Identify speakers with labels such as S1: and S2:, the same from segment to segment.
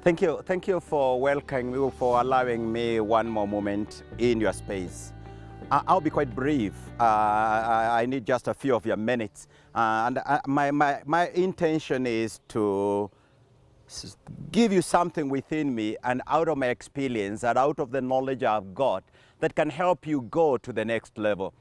S1: Thank you for welcoming me, for allowing me one more moment in your space. I'll be quite brief. I need just a few of your minutes. My intention is to give you something within me and out of my experience and out of the knowledge I've got that can help you go to the next level.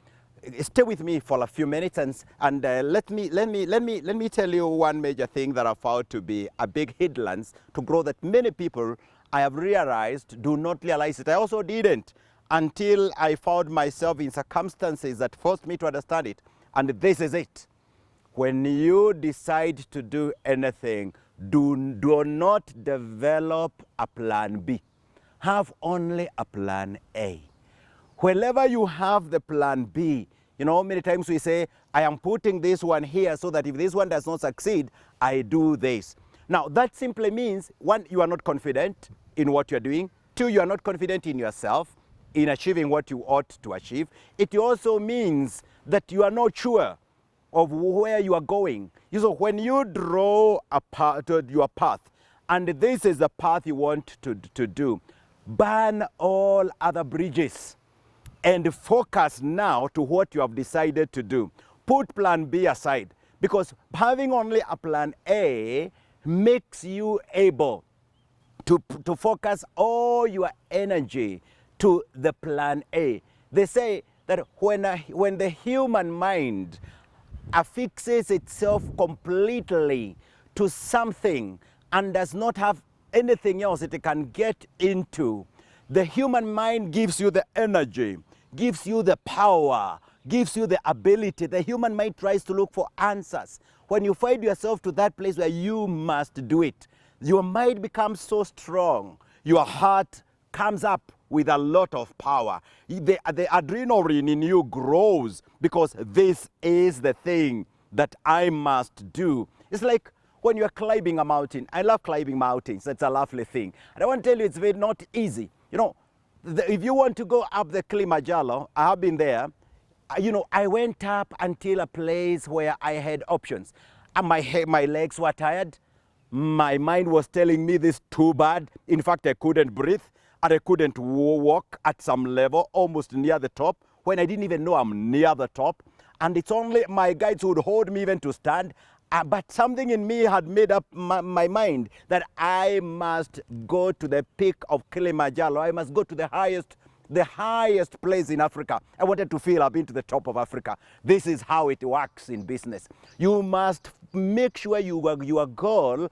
S1: Stay with me for a few minutes and let me tell you one major thing that I found to be a big hindrance to grow that many people I have realized do not realize it. I also didn't until I found myself in circumstances that forced me to understand it. And this is it. When you decide to do anything, do not develop a plan B. Have only a plan A. Whenever you have the plan B, you know, many times we say, I am putting this one here so that if this one does not succeed, I do this. Now, that simply means, one, you are not confident in what you're doing. Two, you are not confident in yourself, in achieving what you ought to achieve. It also means that you are not sure of where you are going. So when you draw your path, and this is the path you want to do, burn all other bridges and focus now to what you have decided to do. Put plan B aside, because having only a plan A makes you able to focus all your energy to the plan A. They say that when the human mind affixes itself completely to something and does not have anything else it can get into, the human mind gives you the energy, gives you the power, gives you the ability. The human mind tries to look for answers. When you find yourself to that place where you must do it, your mind becomes so strong, your heart comes up with a lot of power. The adrenaline in you grows because this is the thing that I must do. It's like when you're climbing a mountain. I love climbing mountains. That's a lovely thing. And I want to tell you, it's very not easy. You know, if you want to go up the Kilimanjaro, I have been there. You know, I went up until a place where I had options. And my legs were tired. My mind was telling me this too bad. In fact, I couldn't breathe. And I couldn't walk at some level, almost near the top, when I didn't even know I'm near the top. And it's only my guides who would hold me even to stand. But something in me had made up my mind that I must go to the peak of Kilimanjaro. I must go to the highest place in Africa. I wanted to feel I've been to the top of Africa. This is how it works in business. You must make sure your goal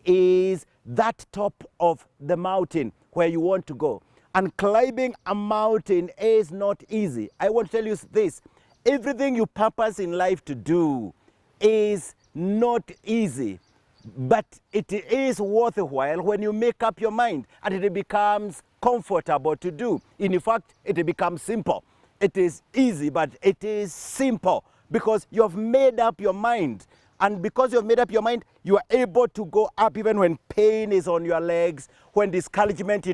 S1: is that top of the mountain where you want to go. And climbing a mountain is not easy. I want to tell you this. Everything you purpose in life to do is not easy, but it is worthwhile when you make up your mind and it becomes comfortable to do. In fact, it becomes simple. It is easy, but it is simple because you have made up your mind. And because you have made up your mind, you are able to go up even when pain is on your legs, when discouragement is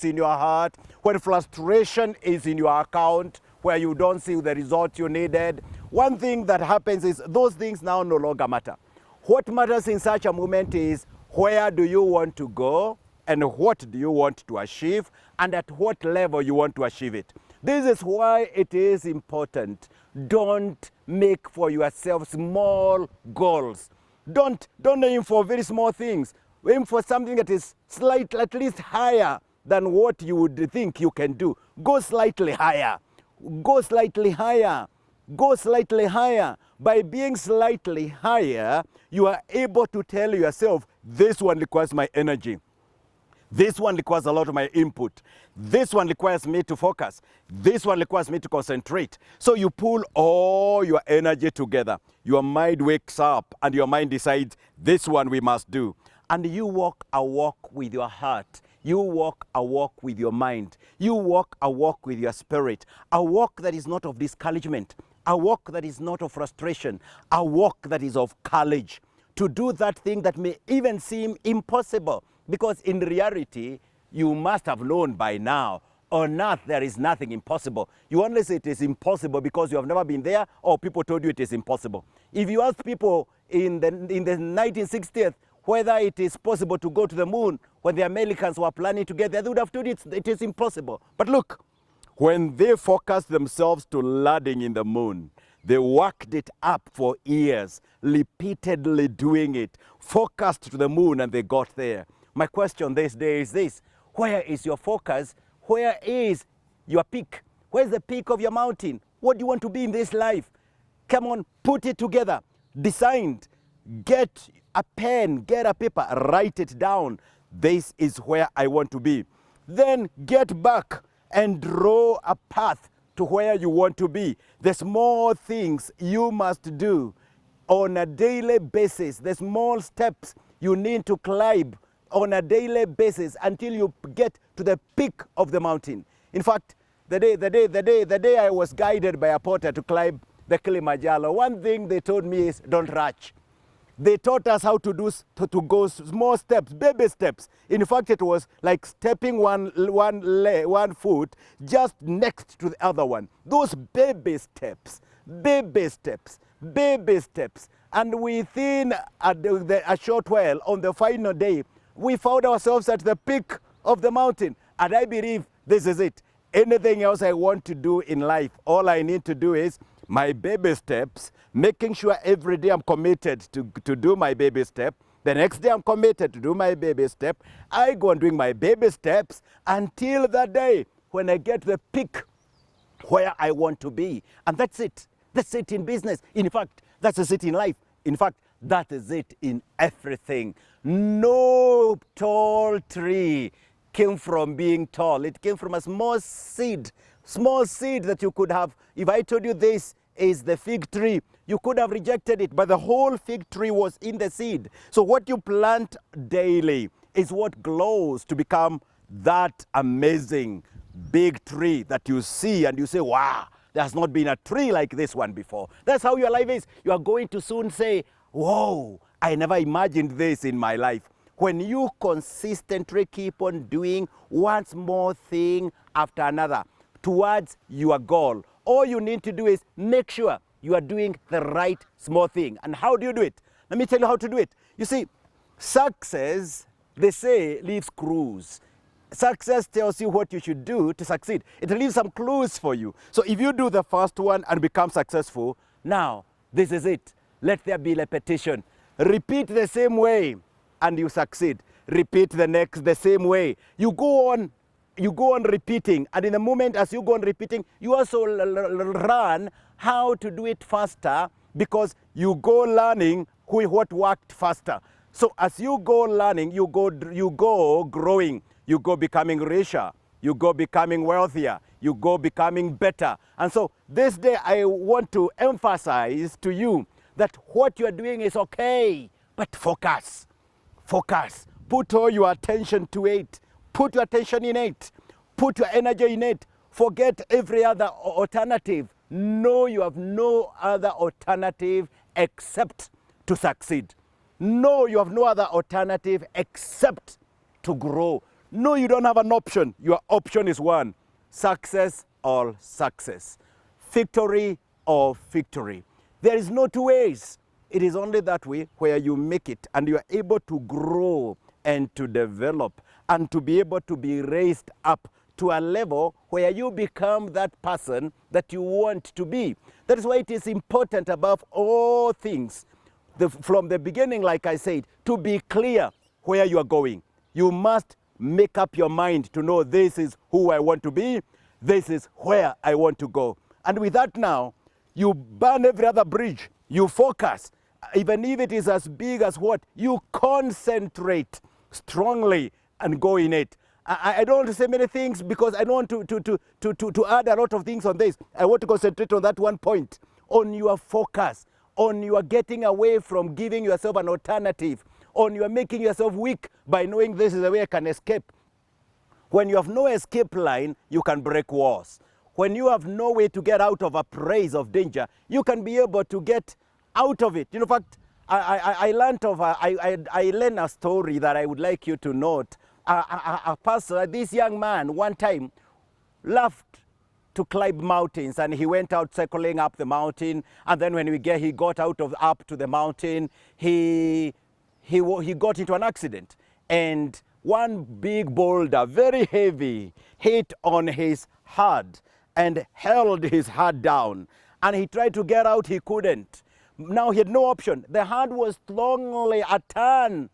S1: in your heart, when frustration is in your account, where you don't see the result you needed. One thing that happens is those things now no longer matter. What matters in such a moment is where do you want to go and what do you want to achieve and at what level you want to achieve it. This is why it is important. Don't make for yourself small goals. Don't aim for very small things. Aim for something that is slightly, at least higher than what you would think you can do. Go slightly higher. Go slightly higher. Go slightly higher. By being slightly higher, you are able to tell yourself, this one requires my energy. This one requires a lot of my input. This one requires me to focus. This one requires me to concentrate. So you pull all your energy together. Your mind wakes up and your mind decides, this one we must do. And you walk a walk with your heart. You walk a walk with your mind. You walk a walk with your spirit. A walk that is not of discouragement. A walk that is not of frustration. A walk that is of courage. To do that thing that may even seem impossible. Because in reality, you must have known by now, on earth there is nothing impossible. You only say it is impossible because you have never been there or people told you it is impossible. If you ask people in the 1960s whether it is possible to go to the moon. When the Americans were planning to get there, they would have told you it is impossible. But look, when they focused themselves to landing in the moon, they worked it up for years, repeatedly doing it, focused to the moon, and they got there. My question this day is this: where is your focus? Where is your peak? Where's the peak of your mountain? What do you want to be in this life? Come on, put it together, decide, get a pen, get a paper, write it down. This is where I want to be. Then get back and draw a path to where you want to be. The small things you must do on a daily basis, the small steps you need to climb on a daily basis until you get to the peak of the mountain. In fact, the day I was guided by a porter to climb the Kilimanjaro, one thing they told me is don't rush. They taught us how to go small steps, baby steps. In fact, it was like stepping one foot just next to the other one. Those baby steps, baby steps, baby steps. And within a short while, on the final day, we found ourselves at the peak of the mountain. And I believe this is it. Anything else I want to do in life, all I need to do is my baby steps, making sure every day I'm committed to do my baby step. The next day I'm committed to do my baby step. I go on doing my baby steps until the day when I get the peak where I want to be. And that's it. That's it in business. In fact, that's it in life. In fact, that is it in everything. No tall tree came from being tall. It came from a small seed that you could have. If I told you this is the fig tree, you could have rejected it, but the whole fig tree was in the seed. So what you plant daily is what grows to become that amazing big tree that you see and you say, wow, there has not been a tree like this one before. That's how your life is. You are going to soon say, whoa, I never imagined this in my life. When you consistently keep on doing one small thing after another towards your goal, all you need to do is make sure you are doing the right small thing. And how do you do it? Let me tell you how to do it. You see, success, they say, leaves clues. Success tells you what you should do to succeed. It leaves some clues for you. So if you do the first one and become successful, now this is it. Let there be repetition. Repeat the same way and you succeed. Repeat the same way. You go on repeating, and in the moment as you go on repeating, you also learn how to do it faster, because you go learning what worked faster. So as you go learning, you go growing, you go becoming richer, you go becoming wealthier, you go becoming better. And so this day I want to emphasize to you that what you are doing is okay, but focus. Focus. Put all your attention to it. Put your attention in it. Put your energy in it. Forget every other alternative. No, you have no other alternative except to succeed. No, you have no other alternative except to grow. No, you don't have an option. Your option is one: success or success. Victory or victory. There is no two ways. It is only that way where you make it and you are able to grow and to develop and to be able to be raised up to a level where you become that person that you want to be. That is why it is important above all things, from the beginning, like I said, to be clear where you are going. You must make up your mind to know this is who I want to be, this is where I want to go. And with that now, you burn every other bridge, you focus, even if it is as big as what, you concentrate strongly and go in it. I don't want to say many things because I don't want to add a lot of things on this. I want to concentrate on that one point, on your focus, on your getting away from giving yourself an alternative, on your making yourself weak by knowing this is the way I can escape. When you have no escape line, you can break walls. When you have no way to get out of a praise of danger, you can be able to get out of it. In fact, I learned a story that I would like you to note. A person, this young man, one time loved to climb mountains, and he went out cycling up the mountain. And then when he got up to the mountain, he he got into an accident, and one big boulder, very heavy, hit on his head and held his head down. And he tried to get out, he couldn't. Now he had no option. The hand was strongly a ton,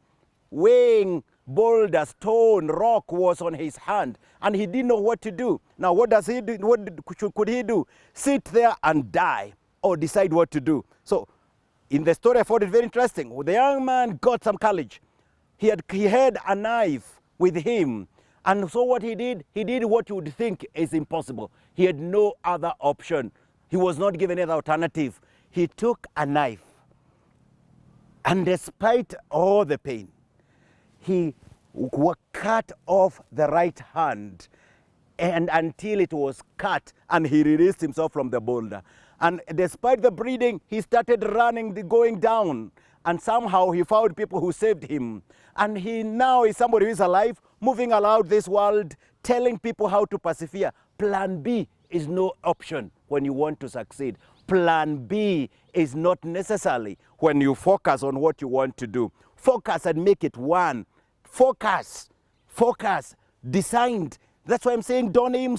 S1: weighing boulder, stone, rock was on his hand, and he didn't know what to do. Now what does he do? What could he do? Sit there and die, or decide what to do? So in the story, I found it very interesting. The young man got some courage. He had a knife with him, and so what he did what you would think is impossible. He had no other option. He was not given any alternative. He took a knife, and despite all the pain, he cut off the right hand, and until it was cut, and he released himself from the boulder. And despite the bleeding, he started running, going down, and somehow he found people who saved him. And he now is somebody who is alive, moving around this world, telling people how to persevere. Plan B is no option when you want to succeed. Plan B is not necessary when you focus on what you want to do. Focus and make it one. Focus, designed. That's why I'm saying don't aim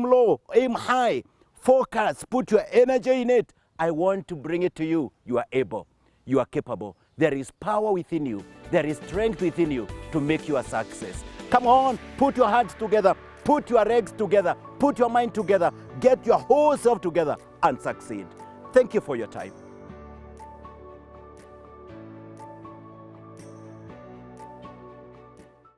S1: low, aim high. Focus, put your energy in it. I want to bring it to you. You are able, you are capable. There is power within you. There is strength within you to make you a success. Come on, put your hearts together, put your legs together, put your mind together, get your whole self together and succeed. Thank you for your time.